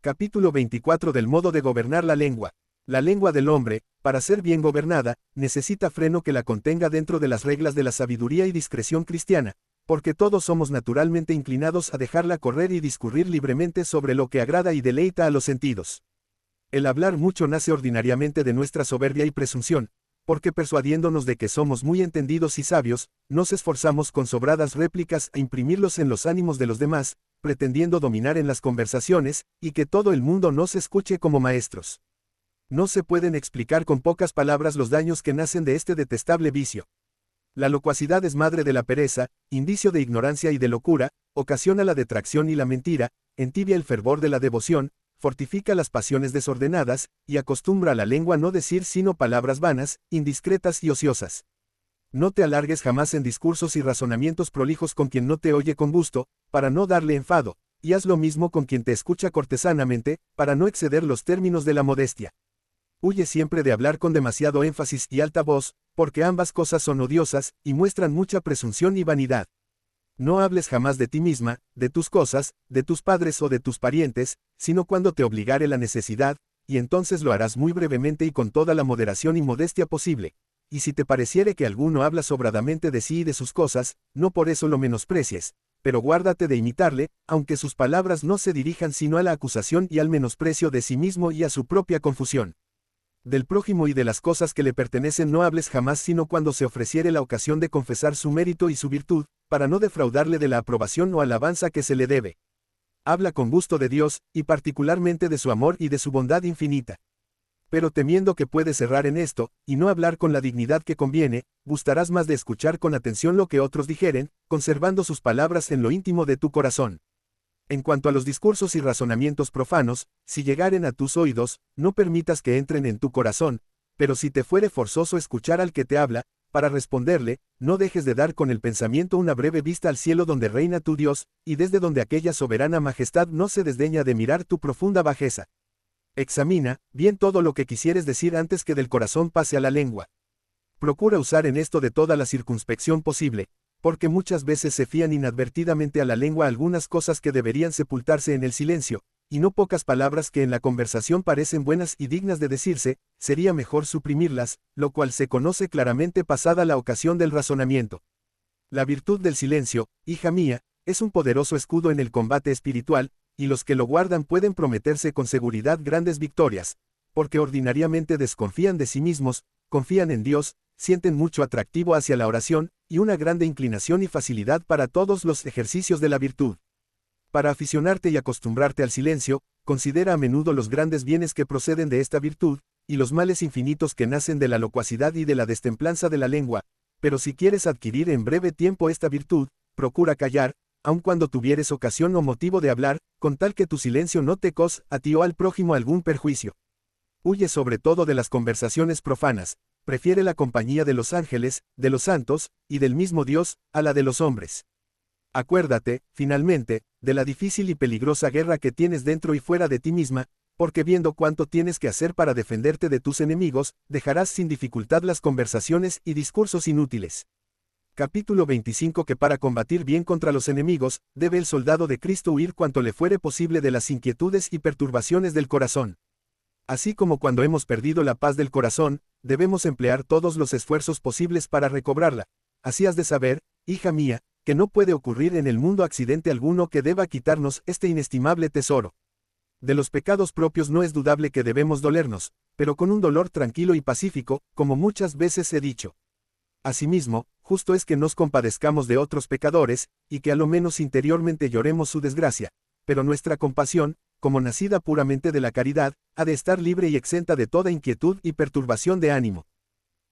Capítulo 24 del modo de gobernar la lengua. La lengua del hombre, para ser bien gobernada, necesita freno que la contenga dentro de las reglas de la sabiduría y discreción cristiana, porque todos somos naturalmente inclinados a dejarla correr y discurrir libremente sobre lo que agrada y deleita a los sentidos. El hablar mucho nace ordinariamente de nuestra soberbia y presunción, porque persuadiéndonos de que somos muy entendidos y sabios, nos esforzamos con sobradas réplicas a imprimirlos en los ánimos de los demás, pretendiendo dominar en las conversaciones, y que todo el mundo nos escuche como maestros. No se pueden explicar con pocas palabras los daños que nacen de este detestable vicio. La locuacidad es madre de la pereza, indicio de ignorancia y de locura, ocasiona la detracción y la mentira, entibia el fervor de la devoción, fortifica las pasiones desordenadas, y acostumbra a la lengua no decir sino palabras vanas, indiscretas y ociosas. No te alargues jamás en discursos y razonamientos prolijos con quien no te oye con gusto, para no darle enfado, y haz lo mismo con quien te escucha cortesanamente, para no exceder los términos de la modestia. Huye siempre de hablar con demasiado énfasis y alta voz, porque ambas cosas son odiosas, y muestran mucha presunción y vanidad. No hables jamás de ti misma, de tus cosas, de tus padres o de tus parientes, sino cuando te obligare la necesidad, y entonces lo harás muy brevemente y con toda la moderación y modestia posible. Y si te pareciere que alguno habla sobradamente de sí y de sus cosas, no por eso lo menosprecies, pero guárdate de imitarle, aunque sus palabras no se dirijan sino a la acusación y al menosprecio de sí mismo y a su propia confusión. Del prójimo y de las cosas que le pertenecen no hables jamás sino cuando se ofreciere la ocasión de confesar su mérito y su virtud, para no defraudarle de la aprobación o alabanza que se le debe. Habla con gusto de Dios, y particularmente de su amor y de su bondad infinita. Pero temiendo que puedes errar en esto, y no hablar con la dignidad que conviene, gustarás más de escuchar con atención lo que otros dijeren, conservando sus palabras en lo íntimo de tu corazón. En cuanto a los discursos y razonamientos profanos, si llegaren a tus oídos, no permitas que entren en tu corazón, pero si te fuere forzoso escuchar al que te habla, para responderle, no dejes de dar con el pensamiento una breve vista al cielo donde reina tu Dios, y desde donde aquella soberana majestad no se desdeña de mirar tu profunda bajeza. Examina, bien todo lo que quisieres decir antes que del corazón pase a la lengua. Procura usar en esto de toda la circunspección posible, porque muchas veces se fían inadvertidamente a la lengua algunas cosas que deberían sepultarse en el silencio, y no pocas palabras que en la conversación parecen buenas y dignas de decirse, sería mejor suprimirlas, lo cual se conoce claramente pasada la ocasión del razonamiento. La virtud del silencio, hija mía, es un poderoso escudo en el combate espiritual, y los que lo guardan pueden prometerse con seguridad grandes victorias, porque ordinariamente desconfían de sí mismos, confían en Dios, sienten mucho atractivo hacia la oración, y una grande inclinación y facilidad para todos los ejercicios de la virtud. Para aficionarte y acostumbrarte al silencio, considera a menudo los grandes bienes que proceden de esta virtud, y los males infinitos que nacen de la locuacidad y de la destemplanza de la lengua, pero si quieres adquirir en breve tiempo esta virtud, procura callar, aun cuando tuvieres ocasión o motivo de hablar, con tal que tu silencio no te cause a ti o al prójimo algún perjuicio. Huye sobre todo de las conversaciones profanas, prefiere la compañía de los ángeles, de los santos, y del mismo Dios, a la de los hombres. Acuérdate, finalmente, de la difícil y peligrosa guerra que tienes dentro y fuera de ti misma, porque viendo cuánto tienes que hacer para defenderte de tus enemigos, dejarás sin dificultad las conversaciones y discursos inútiles. Capítulo 25 Que para combatir bien contra los enemigos, debe el soldado de Cristo huir cuanto le fuere posible de las inquietudes y perturbaciones del corazón. Así como cuando hemos perdido la paz del corazón, debemos emplear todos los esfuerzos posibles para recobrarla. Así has de saber, hija mía, que no puede ocurrir en el mundo accidente alguno que deba quitarnos este inestimable tesoro. De los pecados propios no es dudable que debemos dolernos, pero con un dolor tranquilo y pacífico, como muchas veces he dicho. Asimismo, justo es que nos compadezcamos de otros pecadores, y que a lo menos interiormente lloremos su desgracia, pero nuestra compasión, como nacida puramente de la caridad, ha de estar libre y exenta de toda inquietud y perturbación de ánimo.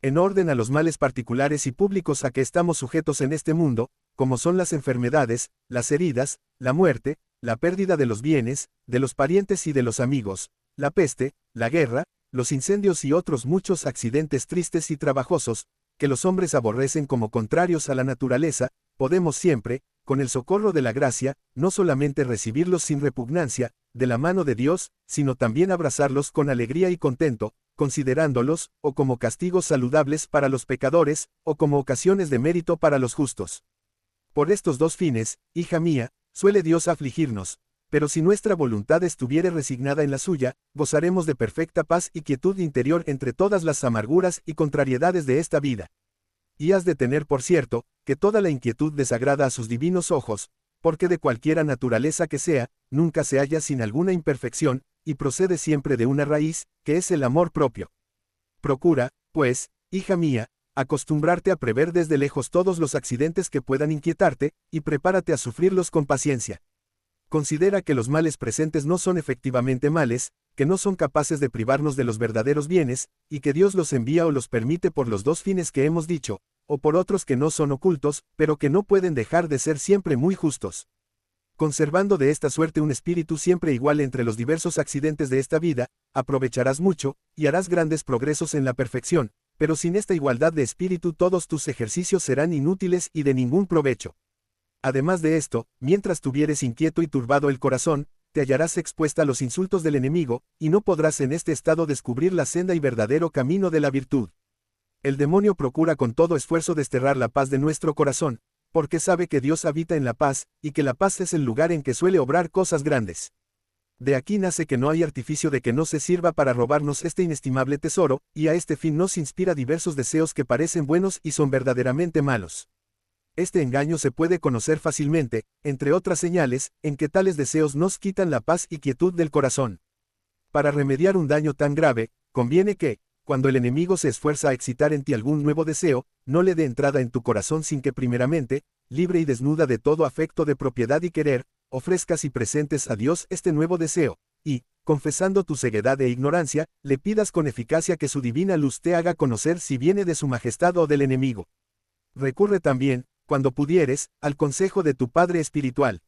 En orden a los males particulares y públicos a que estamos sujetos en este mundo, como son las enfermedades, las heridas, la muerte, la pérdida de los bienes, de los parientes y de los amigos, la peste, la guerra, los incendios y otros muchos accidentes tristes y trabajosos, que los hombres aborrecen como contrarios a la naturaleza, podemos siempre, con el socorro de la gracia, no solamente recibirlos sin repugnancia, de la mano de Dios, sino también abrazarlos con alegría y contento, considerándolos, o como castigos saludables para los pecadores, o como ocasiones de mérito para los justos. Por estos dos fines, hija mía, suele Dios afligirnos, Pero si nuestra voluntad estuviere resignada en la suya, gozaremos de perfecta paz y quietud interior entre todas las amarguras y contrariedades de esta vida. Y has de tener por cierto, que toda la inquietud desagrada a sus divinos ojos, porque de cualquiera naturaleza que sea, nunca se halla sin alguna imperfección, y procede siempre de una raíz, que es el amor propio. Procura, pues, hija mía, acostumbrarte a prever desde lejos todos los accidentes que puedan inquietarte, y prepárate a sufrirlos con paciencia. Considera que los males presentes no son efectivamente males, que no son capaces de privarnos de los verdaderos bienes, y que Dios los envía o los permite por los dos fines que hemos dicho, o por otros que no son ocultos, pero que no pueden dejar de ser siempre muy justos. Conservando de esta suerte un espíritu siempre igual entre los diversos accidentes de esta vida, aprovecharás mucho, y harás grandes progresos en la perfección, pero sin esta igualdad de espíritu todos tus ejercicios serán inútiles y de ningún provecho. Además de esto, mientras tuvieres inquieto y turbado el corazón, te hallarás expuesta a los insultos del enemigo, y no podrás en este estado descubrir la senda y verdadero camino de la virtud. El demonio procura con todo esfuerzo desterrar la paz de nuestro corazón, porque sabe que Dios habita en la paz, y que la paz es el lugar en que suele obrar cosas grandes. De aquí nace que no hay artificio de que no se sirva para robarnos este inestimable tesoro, y a este fin nos inspira diversos deseos que parecen buenos y son verdaderamente malos. Este engaño se puede conocer fácilmente, entre otras señales, en que tales deseos nos quitan la paz y quietud del corazón. Para remediar un daño tan grave, conviene que, cuando el enemigo se esfuerza a excitar en ti algún nuevo deseo, no le dé entrada en tu corazón sin que primeramente, libre y desnuda de todo afecto de propiedad y querer, ofrezcas y presentes a Dios este nuevo deseo, y, confesando tu ceguedad e ignorancia, le pidas con eficacia que su divina luz te haga conocer si viene de su majestad o del enemigo. Recurre también, cuando pudieres, al consejo de tu Padre espiritual.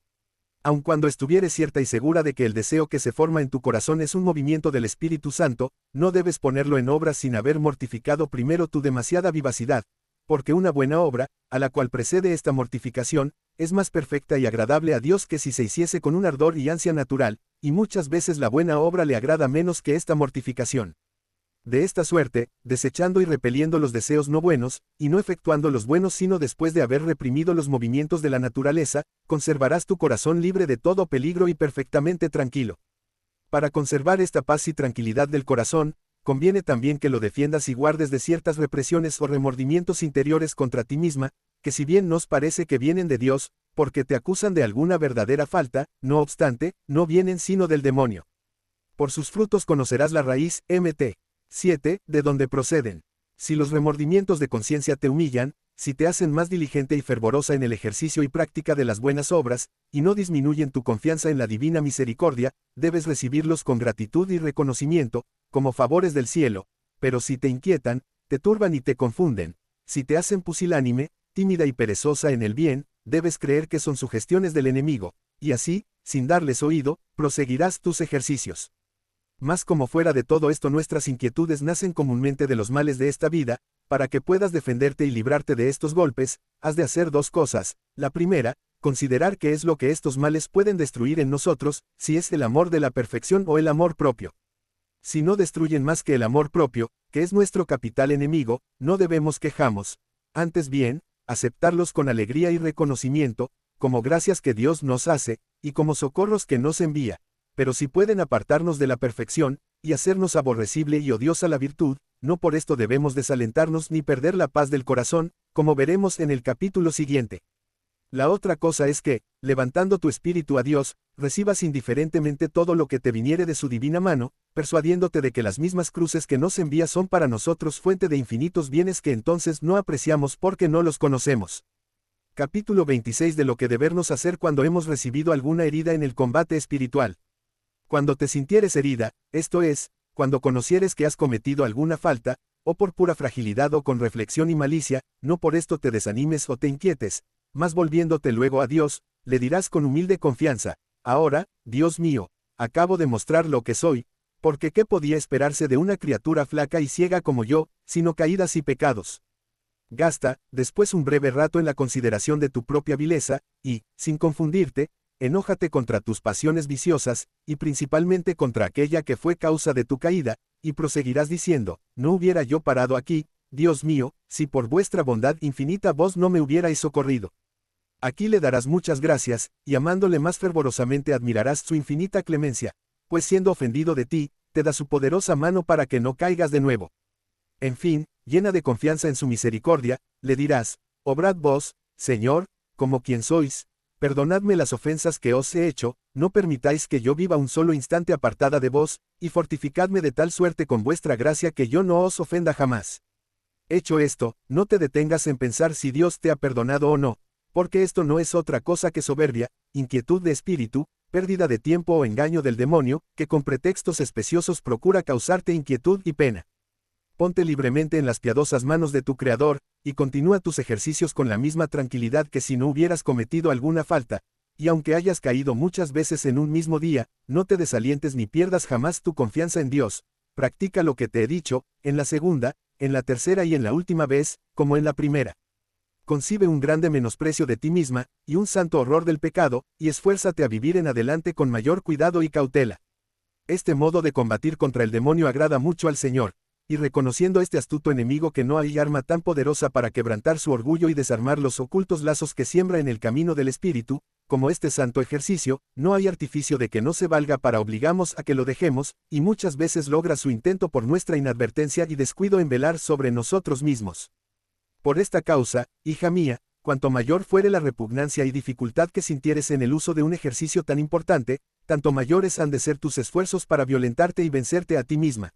Aun cuando estuvieres cierta y segura de que el deseo que se forma en tu corazón es un movimiento del Espíritu Santo, no debes ponerlo en obra sin haber mortificado primero tu demasiada vivacidad, porque una buena obra, a la cual precede esta mortificación, es más perfecta y agradable a Dios que si se hiciese con un ardor y ansia natural, y muchas veces la buena obra le agrada menos que esta mortificación. De esta suerte, desechando y repeliendo los deseos no buenos, y no efectuando los buenos sino después de haber reprimido los movimientos de la naturaleza, conservarás tu corazón libre de todo peligro y perfectamente tranquilo. Para conservar esta paz y tranquilidad del corazón, conviene también que lo defiendas y guardes de ciertas represiones o remordimientos interiores contra ti misma, que si bien nos parece que vienen de Dios, porque te acusan de alguna verdadera falta, no obstante, no vienen sino del demonio. Por sus frutos conocerás la raíz, Mt. 7, de donde proceden. Si los remordimientos de conciencia te humillan, si te hacen más diligente y fervorosa en el ejercicio y práctica de las buenas obras, y no disminuyen tu confianza en la divina misericordia, debes recibirlos con gratitud y reconocimiento, como favores del cielo, pero si te inquietan, te turban y te confunden, si te hacen pusilánime, tímida y perezosa en el bien, debes creer que son sugestiones del enemigo, y así, sin darles oído, proseguirás tus ejercicios. Mas como fuera de todo esto nuestras inquietudes nacen comúnmente de los males de esta vida, para que puedas defenderte y librarte de estos golpes, has de hacer dos cosas. La primera, considerar qué es lo que estos males pueden destruir en nosotros, si es el amor de la perfección o el amor propio. Si no destruyen más que el amor propio, que es nuestro capital enemigo, no debemos quejarnos. Antes bien, aceptarlos con alegría y reconocimiento, como gracias que Dios nos hace, y como socorros que nos envía. Pero si pueden apartarnos de la perfección, y hacernos aborrecible y odiosa la virtud, no por esto debemos desalentarnos ni perder la paz del corazón, como veremos en el capítulo siguiente. La otra cosa es que, levantando tu espíritu a Dios, recibas indiferentemente todo lo que te viniere de su divina mano, persuadiéndote de que las mismas cruces que nos envía son para nosotros fuente de infinitos bienes que entonces no apreciamos porque no los conocemos. Capítulo 26 de lo que debernos hacer cuando hemos recibido alguna herida en el combate espiritual. Cuando te sintieres herida, esto es, cuando conocieres que has cometido alguna falta, o por pura fragilidad o con reflexión y malicia, no por esto te desanimes o te inquietes, mas volviéndote luego a Dios, le dirás con humilde confianza: ahora, Dios mío, acabo de mostrar lo que soy, porque ¿qué podía esperarse de una criatura flaca y ciega como yo, sino caídas y pecados? Gasta, después un breve rato en la consideración de tu propia vileza, y, sin confundirte, enójate contra tus pasiones viciosas, y principalmente contra aquella que fue causa de tu caída, y proseguirás diciendo: no hubiera yo parado aquí, Dios mío, si por vuestra bondad infinita vos no me hubierais socorrido. Aquí le darás muchas gracias, y amándole más fervorosamente admirarás su infinita clemencia, pues siendo ofendido de ti, te da su poderosa mano para que no caigas de nuevo. En fin, llena de confianza en su misericordia, le dirás, obrad vos, Señor, como quien sois, perdonadme las ofensas que os he hecho, no permitáis que yo viva un solo instante apartada de vos, y fortificadme de tal suerte con vuestra gracia que yo no os ofenda jamás. Hecho esto, no te detengas en pensar si Dios te ha perdonado o no, porque esto no es otra cosa que soberbia, inquietud de espíritu, pérdida de tiempo o engaño del demonio, que con pretextos especiosos procura causarte inquietud y pena. Ponte libremente en las piadosas manos de tu Creador, y continúa tus ejercicios con la misma tranquilidad que si no hubieras cometido alguna falta, y aunque hayas caído muchas veces en un mismo día, no te desalientes ni pierdas jamás tu confianza en Dios. Practica lo que te he dicho, en la segunda, en la tercera y en la última vez, como en la primera. Concibe un grande menosprecio de ti misma, y un santo horror del pecado, y esfuérzate a vivir en adelante con mayor cuidado y cautela. Este modo de combatir contra el demonio agrada mucho al Señor, y reconociendo este astuto enemigo que no hay arma tan poderosa para quebrantar su orgullo y desarmar los ocultos lazos que siembra en el camino del espíritu, como este santo ejercicio, no hay artificio de que no se valga para obligarnos a que lo dejemos, y muchas veces logra su intento por nuestra inadvertencia y descuido en velar sobre nosotros mismos. Por esta causa, hija mía, cuanto mayor fuere la repugnancia y dificultad que sintieres en el uso de un ejercicio tan importante, tanto mayores han de ser tus esfuerzos para violentarte y vencerte a ti misma.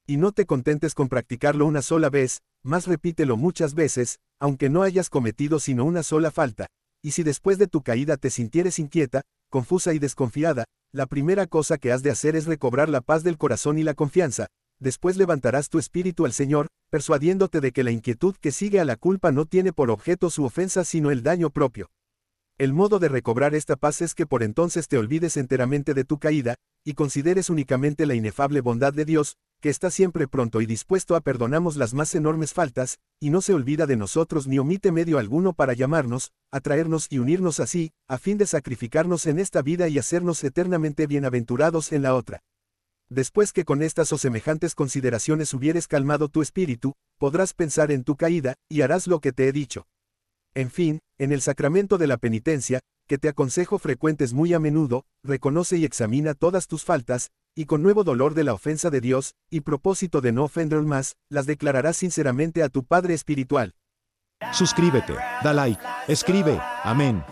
Y no te contentes con practicarlo una sola vez, más repítelo muchas veces, aunque no hayas cometido sino una sola falta, y si después de tu caída te sintieres inquieta, confusa y desconfiada, la primera cosa que has de hacer es recobrar la paz del corazón y la confianza. Después levantarás tu espíritu al Señor, persuadiéndote de que la inquietud que sigue a la culpa no tiene por objeto su ofensa sino el daño propio. El modo de recobrar esta paz es que por entonces te olvides enteramente de tu caída, y consideres únicamente la inefable bondad de Dios, que está siempre pronto y dispuesto a perdonarnos las más enormes faltas, y no se olvida de nosotros ni omite medio alguno para llamarnos, atraernos y unirnos así, a fin de sacrificarnos en esta vida y hacernos eternamente bienaventurados en la otra. Después que con estas o semejantes consideraciones hubieres calmado tu espíritu, podrás pensar en tu caída, y harás lo que te he dicho. En fin, en el sacramento de la penitencia, que te aconsejo frecuentes muy a menudo, reconoce y examina todas tus faltas, y con nuevo dolor de la ofensa de Dios, y propósito de no ofender más, las declararás sinceramente a tu Padre espiritual. Suscríbete, da like, escribe, amén.